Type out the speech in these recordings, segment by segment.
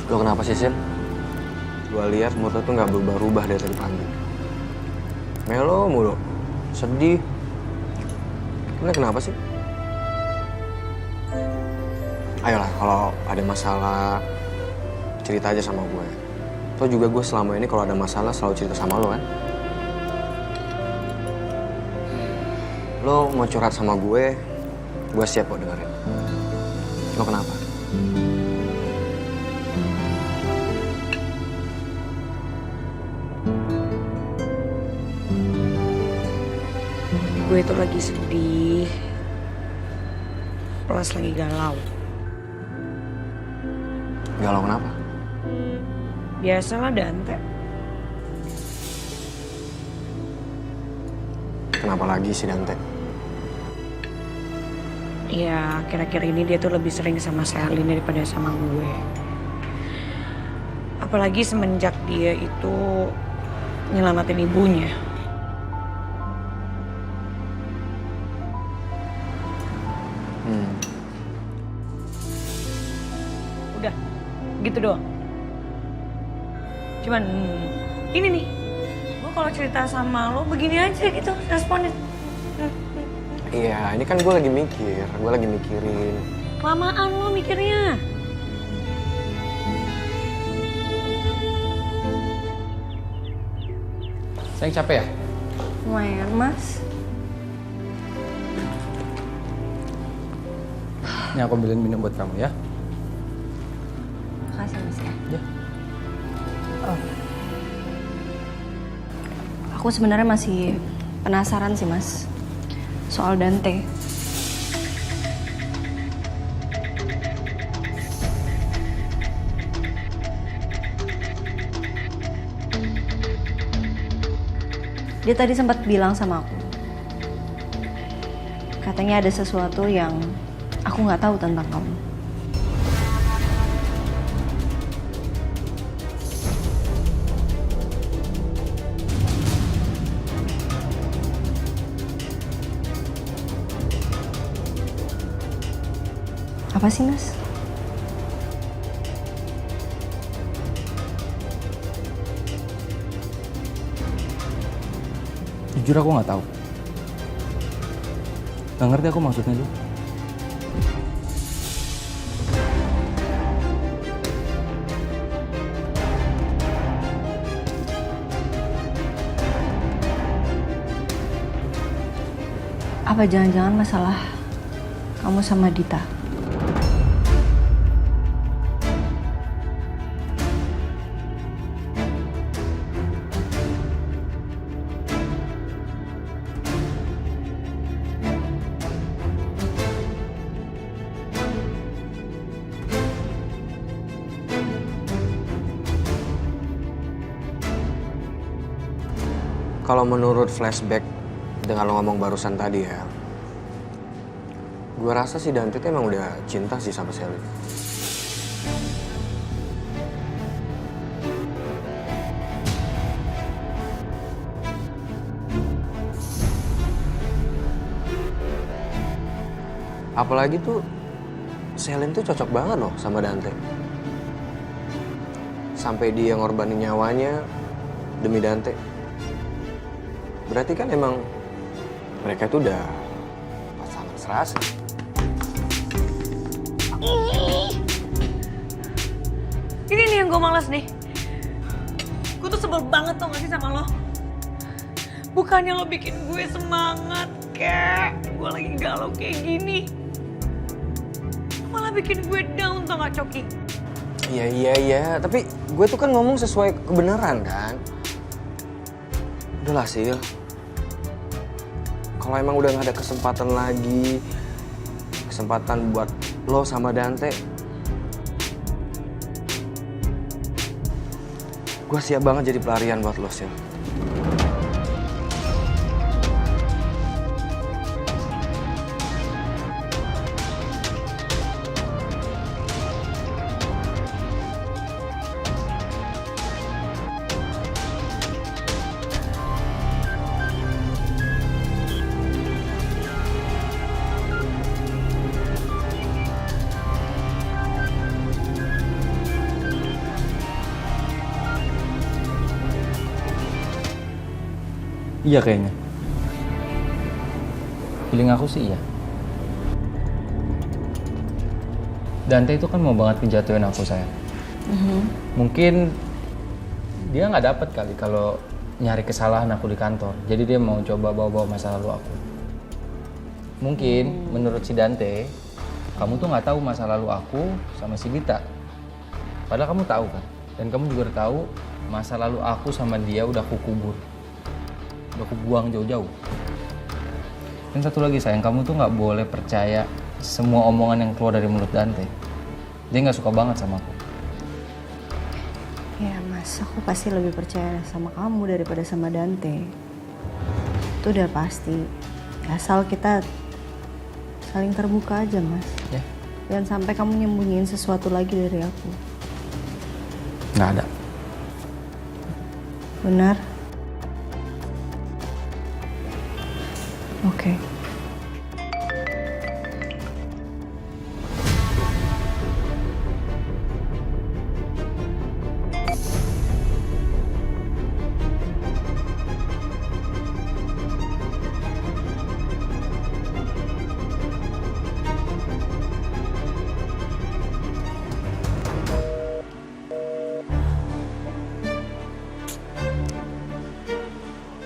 Lo kenapa sih, Sil? Gue lihat mood lo tuh nggak berubah-ubah dari tadi pagi. Melo mulu, sedih. Ini kenapa sih? Ayolah, kalau ada masalah, cerita aja sama gue. Lo juga gue selama ini kalau ada masalah selalu cerita sama lo kan? Lo mau curhat sama gue siap kok dengerin. Lo kenapa? Gue itu lagi sedih, plus lagi galau. Galau kenapa? Biasalah Dante. Kenapa lagi sih Dante? Ya, akhir-akhir ini dia tuh lebih sering sama Selin daripada sama gue. Apalagi semenjak dia itu nyelamatin ibunya. Udah, gitu doang. Cuman ini nih, gue kalau cerita sama lo begini aja gitu responnya. Iya, ini kan gue lagi mikirin. Kelamaan lo mikirnya. Sayang capek ya? Lumayan, Mas. Ini aku ambilin minum buat kamu ya. Makasih, Mas ya. Ya. Aku sebenarnya masih penasaran sih, Mas. Soal Dante. Dia tadi sempat bilang sama aku. Katanya ada sesuatu yang aku nggak tahu tentang kamu. Apa sih, Mas? Jujur aku nggak tahu. Nggak ngerti aku maksudnya tuh. Apa jangan-jangan masalah kamu sama Dita? Kalau menurut flashback dengan lo ngomong barusan tadi ya, gue rasa si Dante tuh emang udah cinta sih sama Selin. Apalagi tuh Selin tuh cocok banget loh sama Dante. Sampai dia ngorbanin nyawanya demi Dante. Berarti kan emang mereka tuh udah pasangan serasi. Ini nih yang gue males nih. Gue tuh sebel banget tau gak sih sama lo. Bukannya lo bikin gue semangat kek. Gue lagi galau kayak gini. Malah bikin gue down tau gak Coki. Iya. Tapi gue tuh kan ngomong sesuai kebenaran kan. Udahlah Sil. Kalau emang udah gak ada kesempatan lagi, kesempatan buat lo sama Dante, gue siap banget jadi pelarian buat lo, Sil. Iya kayaknya. Feeling aku sih iya. Dante itu kan mau banget ngejatuhin aku, sayang. Mungkin dia nggak dapet kali kalau nyari kesalahan aku di kantor. Jadi dia mau coba bawa-bawa masa lalu aku. Mungkin menurut si Dante, kamu tuh nggak tahu masa lalu aku sama si Dita. Padahal kamu tahu kan? Dan kamu juga udah tahu masa lalu aku sama dia udah aku kubur. Udah aku buang jauh-jauh. Dan satu lagi sayang, kamu tuh nggak boleh percaya semua omongan yang keluar dari mulut Dante. Dia nggak suka banget sama aku. Ya mas, aku pasti lebih percaya sama kamu daripada sama Dante. Itu udah pasti. Asal kita saling terbuka aja mas. Ya? Jangan sampai kamu nyembunyiin sesuatu lagi dari aku. Nggak ada. Benar? Oke.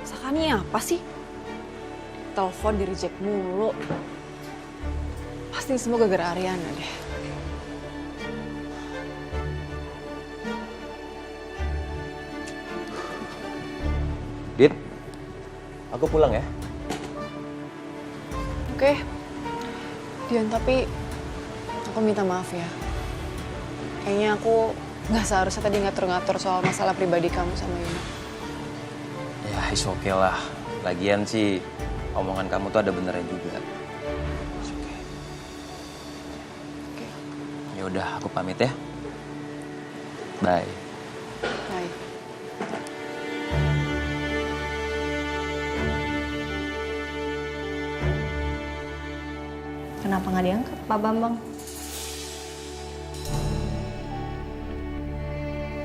Sakannya apa sih? Telepon di reject mulu. Pasti semua gara-gara Ariana deh. Dit, aku pulang ya. Oke. Dian, tapi aku minta maaf ya. Kayaknya aku nggak seharusnya tadi ngatur-ngatur soal masalah pribadi kamu sama Yuna. Ya, is oke lah. Lagian sih, omongan kamu tuh ada benernya juga. It's okay. Oke. Ya udah, aku pamit ya. Bye. Bye. Kenapa nggak diangkat Pak Bambang?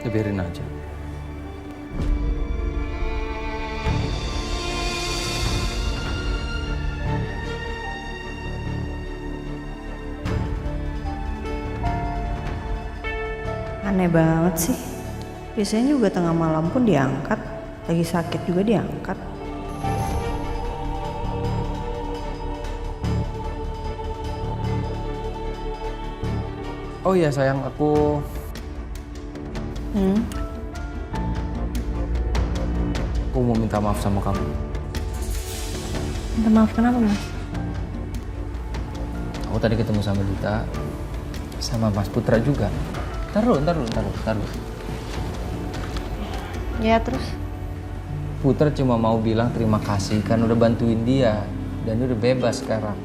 Ya biarin aja. Aneh banget sih. Biasanya juga tengah malam pun diangkat. Lagi sakit juga diangkat. Oh iya sayang, aku mau minta maaf sama kamu. Minta maaf kenapa mas? Aku tadi ketemu sama Dita, sama Mas Putra juga. Ntar dulu. Ya terus? Putra cuma mau bilang terima kasih kan udah bantuin dia. Dan dia udah bebas sekarang.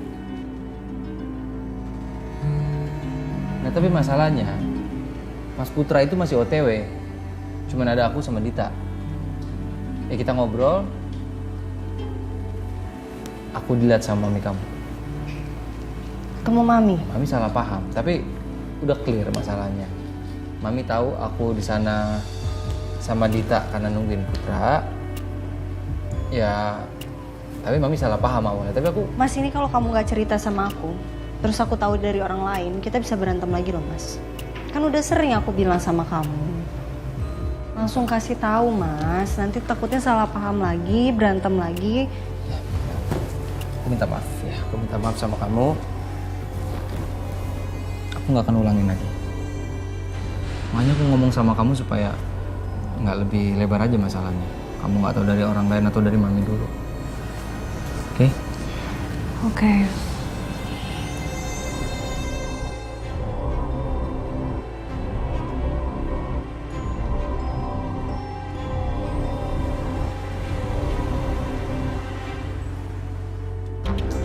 Nah tapi masalahnya, Mas Putra itu masih OTW. Cuman ada aku sama Dita. Ya kita ngobrol. Aku dilihat sama mami kamu. Ketemu mami? Mami salah paham, tapi udah clear masalahnya. Mami tahu aku di sana sama Dita karena nungguin Putra. Ya, tapi Mami salah paham awalnya. Tapi aku... Mas, ini kalau kamu gak cerita sama aku, terus aku tahu dari orang lain, kita bisa berantem lagi loh mas. Kan udah sering aku bilang sama kamu. Langsung kasih tahu mas, nanti takutnya salah paham lagi, berantem lagi. Ya, aku minta maaf ya. Aku minta maaf sama kamu. Aku nggak akan ulangin lagi. Makanya aku ngomong sama kamu supaya nggak lebih lebar aja masalahnya. Kamu nggak tahu dari orang lain atau dari Mami dulu. Oke? Oke.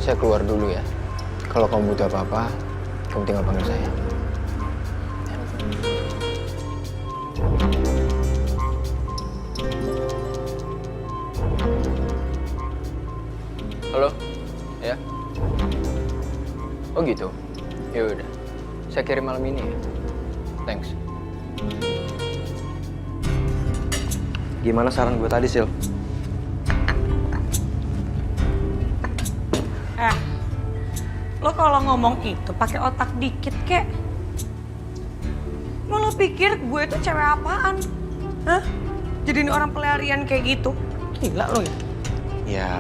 Saya keluar dulu ya. Kalau kamu butuh apa-apa, kamu tinggal panggil saya. Halo? Ya? Oh gitu? Ya udah. Saya kirim malam ini ya. Thanks. Gimana saran gue tadi, Sil? Lo kalau ngomong itu pakai otak dikit kek. Mau lo pikir gue tuh cewek apaan? Hah? Jadiin orang pelarian kayak gitu? Gila lo ya? Ya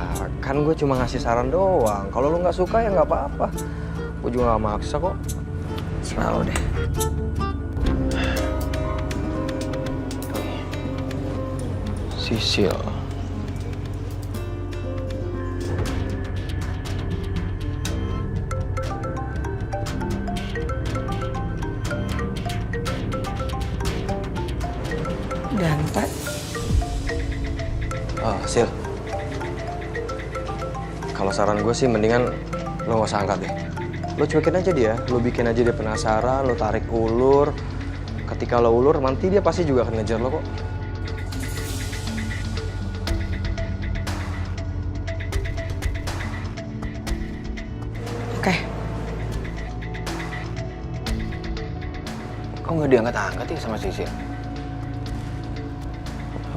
kan gue cuma ngasih saran doang. Kalau lo nggak suka ya nggak apa-apa. Gue juga nggak maksa kok. Serah lo deh. Sisil. Dante. Oh, Sil. Kalau saran gue sih mendingan lo nggak usah angkat deh. Lo cuekin aja dia, lo bikin aja dia penasaran, lo tarik ulur. Ketika lo ulur, nanti dia pasti juga akan ngejar lo kok. Oke. Kok nggak diangkat-angkat ya sama Sisil?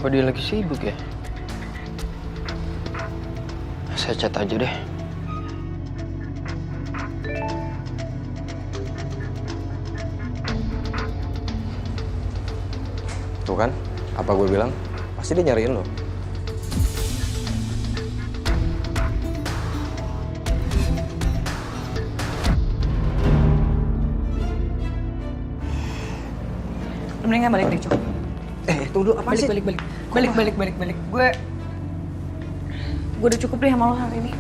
Apa dia lagi sibuk ya? Saya chat aja deh. Tuh kan, apa gue bilang? Pasti dia nyariin lo. Mendingan balik deh, Cok. Tunggu apa sih? Balik. Gue udah cukup deh sama lo hari ini.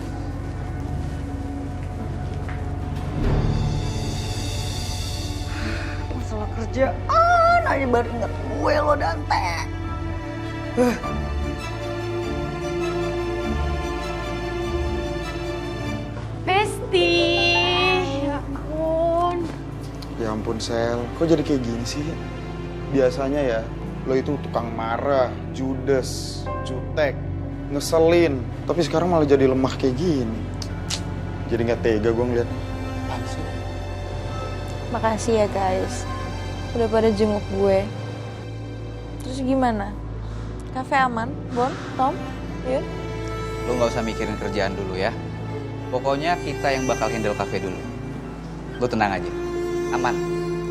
Masalah kerjaan aja baru inget gue lo, Dante. Besti. Ya ampun. Ya ampun Sel, kok jadi kayak gini sih? Biasanya ya, lo itu tukang marah, judes, jutek, ngeselin. Tapi sekarang malah jadi lemah kayak gini. Jadi nggak tega gue ngeliat. Makasih ya guys, udah pada jenguk gue. Terus gimana? Kafe aman, Bon, Tom, Yun? Lu nggak usah mikirin kerjaan dulu ya. Pokoknya kita yang bakal handle kafe dulu. Lu tenang aja, aman.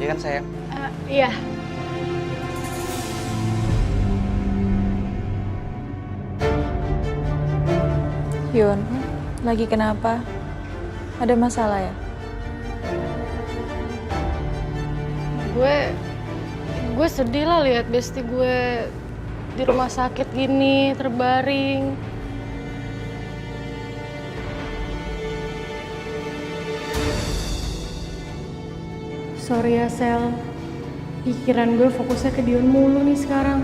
Iya kan sayang? Iya. Yun, lagi kenapa? Ada masalah ya? Gue sedih lah lihat besti gue di rumah sakit gini, terbaring. Sorry ya Sel, pikiran gue fokusnya ke Dion mulu nih sekarang.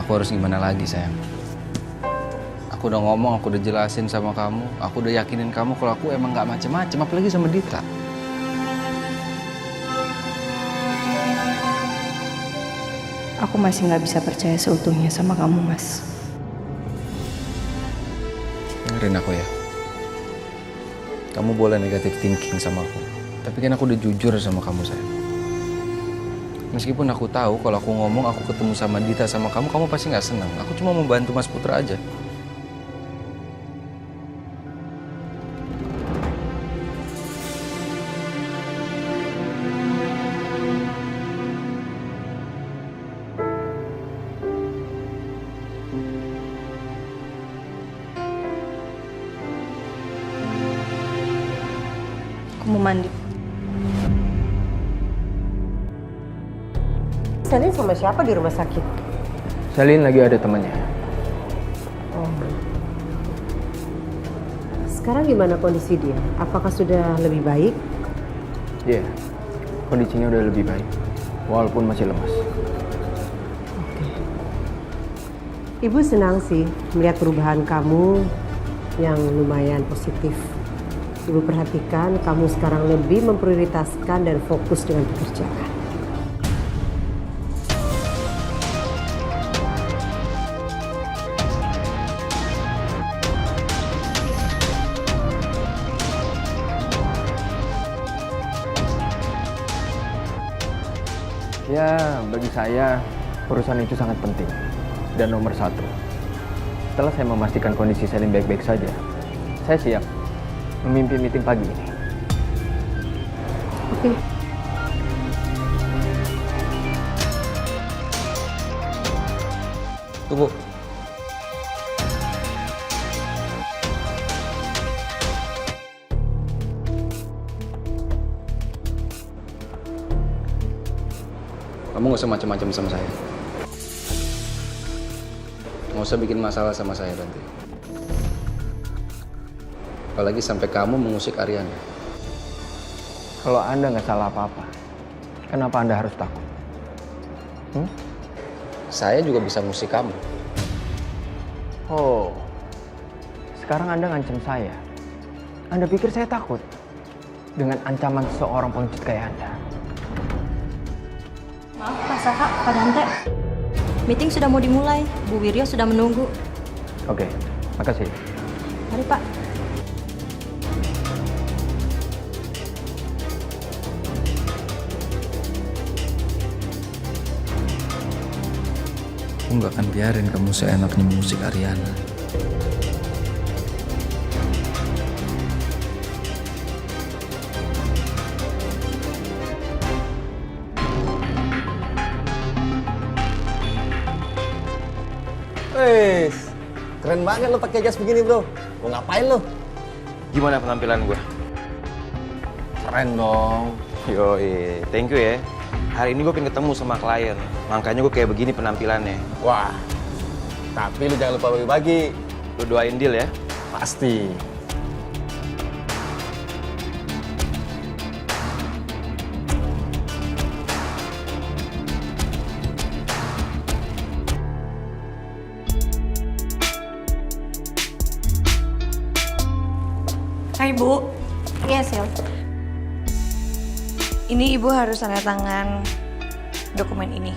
Aku harus gimana lagi sayang? Aku udah ngomong, aku udah jelasin sama kamu, aku udah yakinin kamu kalau aku emang nggak macem-macem, apalagi sama Dita. Aku masih nggak bisa percaya seutuhnya sama kamu, Mas. Dengerin aku ya. Kamu boleh negative thinking sama aku, tapi kan aku udah jujur sama kamu sayang. Meskipun aku tahu kalau aku ngomong aku ketemu sama Dita sama kamu pasti nggak senang. Aku cuma mau bantu Mas Putra aja. Aku mau mandi. Selin sama siapa di rumah sakit? Selin lagi ada temannya. Oh. Sekarang gimana kondisi dia? Apakah sudah lebih baik? Iya, kondisinya udah lebih baik, walaupun masih lemas. Oke. Ibu senang sih melihat perubahan kamu yang lumayan positif. Ibu perhatikan kamu sekarang lebih memprioritaskan dan fokus dengan pekerjaan. Ya, bagi saya perusahaan itu sangat penting dan nomor satu. Setelah saya memastikan kondisi Selin baik-baik saja, saya siap memimpin meeting pagi ini. Oke. Tunggu. Kamu nggak usah macam-macam sama saya. Nggak usah bikin masalah sama saya nanti. Apalagi sampai kamu mengusik Aryana. Kalau Anda nggak salah apa-apa, kenapa Anda harus takut? Saya juga bisa ngusik kamu. Oh, sekarang Anda ngancam saya. Anda pikir saya takut dengan ancaman seorang pengecut kayak Anda? Maaf Pak Saka, Pak Dante. Meeting sudah mau dimulai. Bu Wiryo sudah menunggu. Oke, makasih. Mari Pak. Aku nggak akan biarin kamu seenaknya mengusik Aryana. Wes, keren banget lo pakai jas begini bro. Mau ngapain lo? Gimana penampilan gue? Keren dong. Yoi, thank you ya. Hari ini gue pengen ketemu sama klien, makanya gue kayak begini penampilannya. Wah, tapi lu jangan lupa bagi-bagi. Lu doain deal ya? Pasti. Hai Bu, Iya, Sil. ini Ibu harus tanda tangan dokumen ini.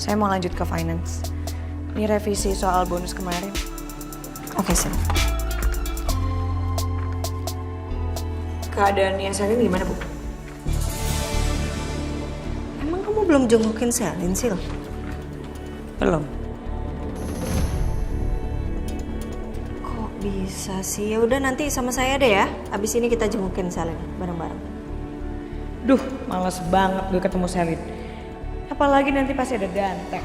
Saya mau lanjut ke finance. Ini revisi soal bonus kemarin. Oke, Sil. Keadaannya Selin gimana Bu? Emang kamu belum jengukin Selin, Sil? Belum. Kok bisa sih? Ya udah nanti sama saya deh ya. Abis ini kita jengukin Selin bareng-bareng. Duh, males banget gue ketemu Selin. Apalagi nanti pasti ada Dante.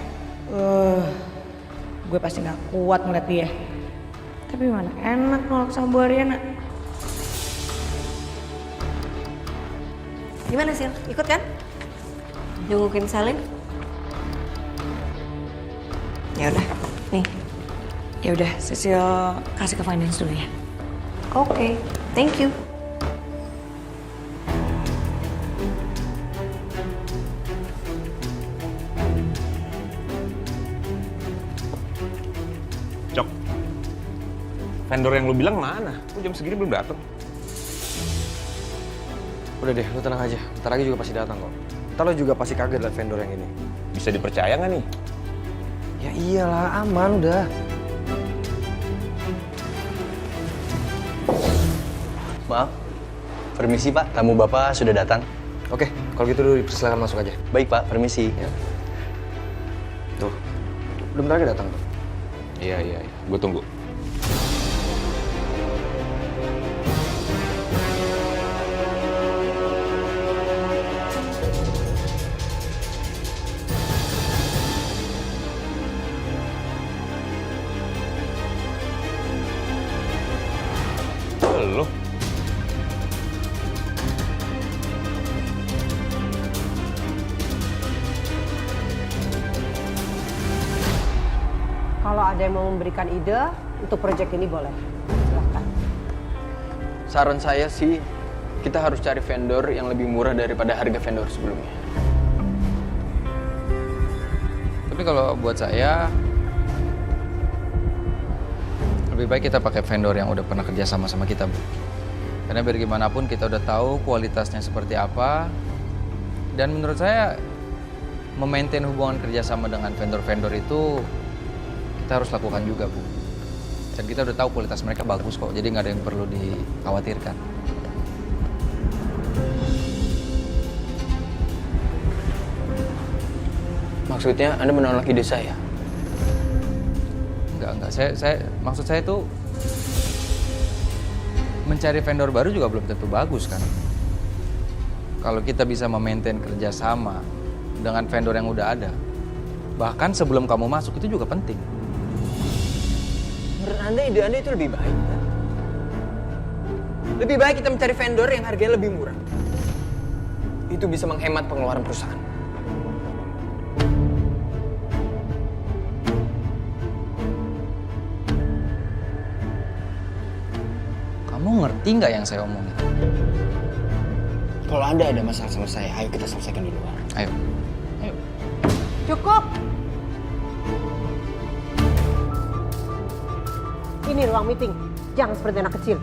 Gue pasti gak kuat ngeliat dia. Tapi mana enak nolak sama Bu Aryana. Gimana, Sil? Ikut kan? Jengukin Selin? Ya udah, nih. Ya udah, Cecil kasih ke finance dulu ya. Oke, thank you. Cok, vendor yang lu bilang mana? Kok jam segini belum datang? Udah deh, lu tenang aja. Ntar lagi juga pasti datang kok. Ntar lu juga pasti kaget liat vendor yang ini. Bisa dipercaya nggak nih? Ya iyalah, aman udah. Maaf, permisi Pak, tamu Bapak sudah datang. Oke, kalau gitu lu dipersilakan masuk aja. Baik Pak, permisi. Ya. Tuh, udah bentar lagi datang tuh. Iya. Gue tunggu. Lo? Kalau ada yang mau memberikan ide untuk proyek ini boleh. Silahkan. Saran saya sih, kita harus cari vendor yang lebih murah daripada harga vendor sebelumnya. Tapi kalau buat saya, lebih baik kita pakai vendor yang udah pernah kerja sama kita, Bu. Karena biar gimana pun kita udah tahu kualitasnya seperti apa. Dan menurut saya, memaintain hubungan kerjasama dengan vendor-vendor itu kita harus lakukan juga, Bu. Dan kita udah tahu kualitas mereka bagus kok, jadi nggak ada yang perlu dikhawatirkan. Maksudnya Anda menolak ide saya? Enggak. Maksud saya tuh mencari vendor baru juga belum tentu bagus kan. Kalau kita bisa memaintain kerjasama dengan vendor yang udah ada, bahkan sebelum kamu masuk itu juga penting. Menurut Anda ide Anda itu lebih baik kan? Lebih baik kita mencari vendor yang harganya lebih murah. Itu bisa menghemat pengeluaran perusahaan. Kamu ngerti nggak yang saya omongin? Kalau Anda ada masalah sama saya, ayo kita selesaikan di luar. Ayo. Cukup. Ini ruang meeting. Jangan seperti anak kecil.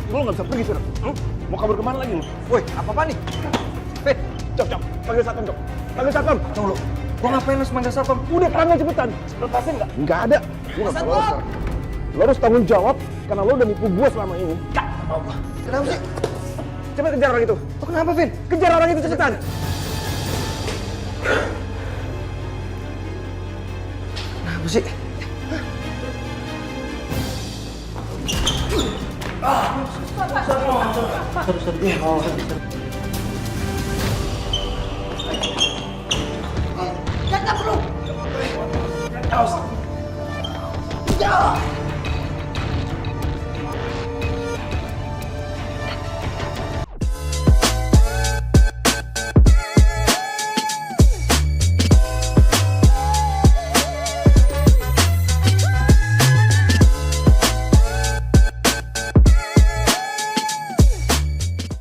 Lo nggak bisa pergi sekarang. Mau kabur kemana lagi lo? Woi, apa nih? Fit, cop. Panggil satpam, cop. Panggil satpam. Tunggu lo. Gua ngapain lo manggil satpam? Udah panggil cepetan. Lepasin nggak? Nggak ada. Gua nggak tahu sekarang. Lo harus tanggung jawab karena lo udah nipu gua selama ini. Apa? Kenapa sih? Coba kejar orang itu. Oh, kenapa, Vin? Kejar orang itu cepetan. Kenapa sih? Jangan perlu.